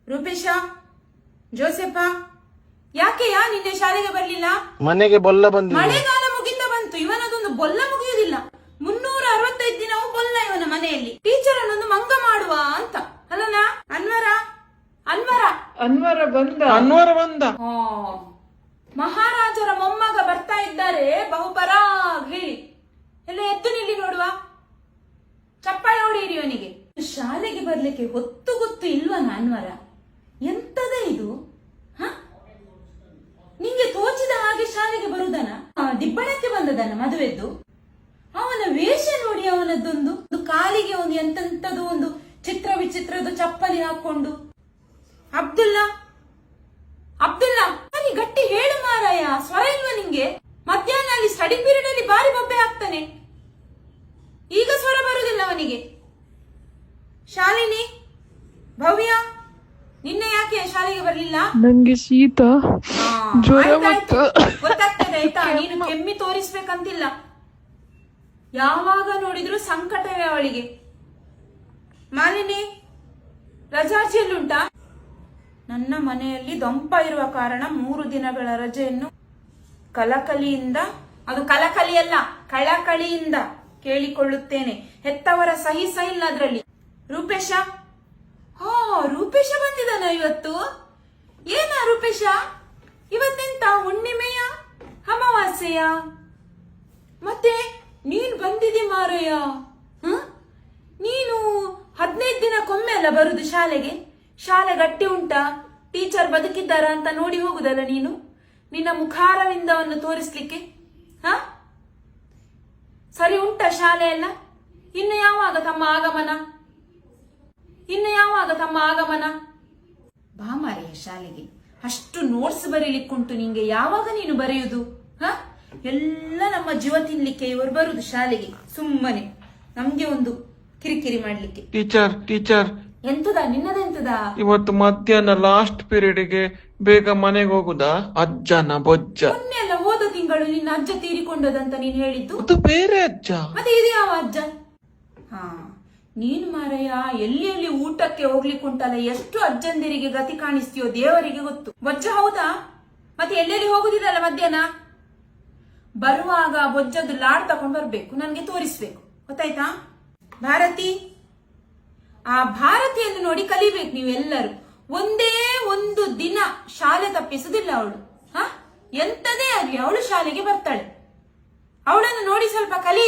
ರೂಪೇಶ, ಜೋಸೆಫ, ಯಾಕೆಯಾ ನಿನ್ನೆ ಶಾಲೆಗೆ ಬರ್ಲಿಲ್ಲ? ಮನೆಗೆ ಬೊಲ್ಲ ಬಂದಿದೆ. ಮಳೆಗಾಲ ಮುಗಿತ ಬಂತು, ಇವನದೊಂದು ಬೊಲ್ಲ ಮುಗಿಯುವುದಿಲ್ಲ. 365 ದಿನವೂ ಬೊಲ್ಲ ಇವನ ಮನೆಯಲ್ಲಿ. ಟೀಚರ್ ಅನ್ನೊಂದು ಮಂಗ ಮಾಡುವ ಅಂತ ಅಲ್ಲನಾ? ಅನ್ವರ ಬಂದ. ಮಹಾರಾಜರ ಮೊಮ್ಮಗ ಬರ್ತಾ ಇದ್ದಾರೆ, ಬಹುಪರಾಗ್ ಹೇಳಿ. ಎಲ್ಲ ಎದ್ದು ನಿಲ್ಲಿ ನೋಡುವ, ಚಪ್ಪಾಳೆ ಹೊಡೆಯಿರಿ ಇವನಿಗೆ. ಶಾಲೆಗೆ ಬರ್ಲಿಕ್ಕೆ ಹೊತ್ತು ಗೊತ್ತು ಇಲ್ವನ ಅನ್ವರ? ಎಂತದ ಇದು? ನಿಂಗೆ ತೋಚಿದ ಹಾಗೆ ಶಾಲೆಗೆ ಬರುದನ? ದಿಬ್ಬಣಕ್ಕೆ ಬಂದದನ ಮದುವೆದ್ದು? ಅವನ ವೇಷ ನೋಡಿ, ಅವನದ್ದೊಂದು ಕಾಲಿಗೆ ಒಂದು ಎಂತೆಂತದು ಒಂದು ಚಿತ್ರ ವಿಚಿತ್ರದ ಚಪ್ಪಲಿ ಹಾಕೊಂಡು. ಅಬ್ದುಲ್ಲಾ, ಸರಿ ಗಟ್ಟಿ ಹೇಳು ಮಾರಾಯ, ಸ್ವರ ಇಲ್ವ ನಿಂಗೆ? ಮಧ್ಯಾಹ್ನ ಅಲ್ಲಿ ಸ್ಟಡಿ ಪೀರಿಯಡ್ ಅಲ್ಲಿ ಬಾರಿ ಬೊಬ್ಬೆ ಆಗ್ತಾನೆ, ಈಗ ಸ್ವರ ಬರುದಿಲ್ಲ ಅವನಿಗೆ. ಶಾಲಿನಿ, ಭವ್ಯ, ನಿನ್ನೆ ಯಾಕೆ ಶಾಲೆಗೆ ಬರ್ಲಿಲ್ಲ? ನಂಗೆ ಶೀತ, ಜ್ವರ. ಗೊತ್ತಾಗ್ತದೆ ಆಯ್ತಾ, ನೀನು ಕೆಮ್ಮಿ ತೋರಿಸ್ಬೇಕಂತಿಲ್ಲ. ಯಾವಾಗ ನೋಡಿದ್ರು ಸಂಕಟವೇ ಅವಳಿಗೆ. ಮಾಲಿನಿ, ರಜಾರ್ಜಿಯಲ್ಲುಂಟಾ? ನನ್ನ ಮನೆಯಲ್ಲಿ ದೊಂಪ ಇರುವ ಕಾರಣ 3 ದಿನಗಳ ರಜೆಯನ್ನು ಕಳಕಳಿಯಿಂದ ಕೇಳಿಕೊಳ್ಳುತ್ತೇನೆ. ಹೆತ್ತವರ ಸಹಿ ಇಲ್ಲ ಅದ್ರಲ್ಲಿ. ರೂಪೇಶ, ರೂಪೇಶ ಬಂದಿದ್ದಾನ ಇವತ್ತು? ಏನ ರೂಪೇಶ, ಇವತ್ತೆಂತ ಹುಣ್ಣಿಮೆಯ ಅಮಾವಾಸ್ಯೆಯ? ಮತ್ತೆ ನೀನ್ ಬಂದಿದೆ ಮಾರಯ್ಯ. ನೀನು 15 ದಿನಕ್ಕೊಮ್ಮೆ ಅಲ್ಲ ಬರುದು ಶಾಲೆಗೆ? ಶಾಲೆ ಗಟ್ಟಿ ಉಂಟಾ, ಟೀಚರ್ ಬದುಕಿದ್ದಾರ ಅಂತ ನೋಡಿ ಹೋಗುದಲ್ಲ ನೀನು, ನಿನ್ನ ಮುಖಾರವಿಂದವನ್ನು ತೋರಿಸ್ಲಿಕ್ಕೆ. ಸರಿ ಉಂಟಾ ಶಾಲೆ ಎಲ್ಲ? ಇನ್ನು ಯಾವಾಗ ತಮ್ಮ ಆಗಮನ? ಬಾ ಮಾರಿಯ ಶಾಲೆಗೆ. ಅಷ್ಟು ನೋಟ್ಸ್ ಬರೀಲಿಕ್ಕುಂಟು ನಿಂಗೆ, ಯಾವಾಗ ನೀನು ಬರೆಯುವುದು? ಎಲ್ಲ ನಮ್ಮ ಜೀವ ತಿನ್ಲಿಕ್ಕೆ ಇವರು ಬರುದು ಶಾಲೆಗೆ, ಸುಮ್ಮನೆ ನಮ್ಗೆ ಒಂದು ಕಿರಿಕಿರಿ ಮಾಡ್ಲಿಕ್ಕೆ. ಟೀಚರ್ ಎಂತದ ನಿನ್ನದೆಂತದ? ಇವತ್ತು ಮಧ್ಯಾಹ್ನ ಲಾಸ್ಟ್ ಪೀರಿಯಡ್ಗೆ ಬೇಗ ಮನೆಗೆ ಹೋಗುದಾ? ಅಜ್ಜನ ಬೊಜ್ಜ. ಮೊನ್ನೆ ಅಲ್ಲ ಹೋದ ತಿಂಗಳು ನಿನ್ನ ಅಜ್ಜ ತೀರಿಕೊಂಡದಂತ ನೀನ್ ಹೇಳಿದ್ದು. ಅದು ಬೇರೆ ಅಜ್ಜ. ಮತ್ತೆ ಇದು ಯಾವ ಅಜ್ಜ? ನೀನು ಮಾರಯ್ಯ, ಎಲ್ಲಿ ಊಟಕ್ಕೆ ಹೋಗ್ಲಿಕ್ಕುಂಟಲ್ಲ, ಎಷ್ಟು ಅಜ್ಜಂದಿರಿಗೆ ಗತಿ ಕಾಣಿಸ್ತೀಯೋ ದೇವರಿಗೆ ಗೊತ್ತು. ಬೊಜ್ಜ ಹೌದಾ? ಮತ್ತೆ ಎಲ್ಲೆಲ್ಲಿ ಹೋಗುದಿಲ್ಲಲ್ಲ ಮಧ್ಯಾಹ್ನ? ಬರುವಾಗ ಬೊಜ್ಜದ್ದು ಲಾಡ್ ತಕೊಂಡ್ ಬರ್ಬೇಕು, ನನ್ಗೆ ತೋರಿಸ್ಬೇಕು, ಗೊತ್ತಾಯ್ತಾ? ಭಾರತಿ, ಆ ಭಾರತಿಯನ್ನು ನೋಡಿ ಕಲಿಬೇಕು ನೀವೆಲ್ಲರೂ. ಒಂದೇ ಒಂದು ದಿನ ಶಾಲೆ ತಪ್ಪಿಸುದಿಲ್ಲ ಅವಳು. ಎಂತದೇ ಆಗ್ಲಿ ಅವಳು ಶಾಲೆಗೆ ಬರ್ತಾಳೆ. ಅವಳನ್ನು ನೋಡಿ ಸ್ವಲ್ಪ ಕಲಿ.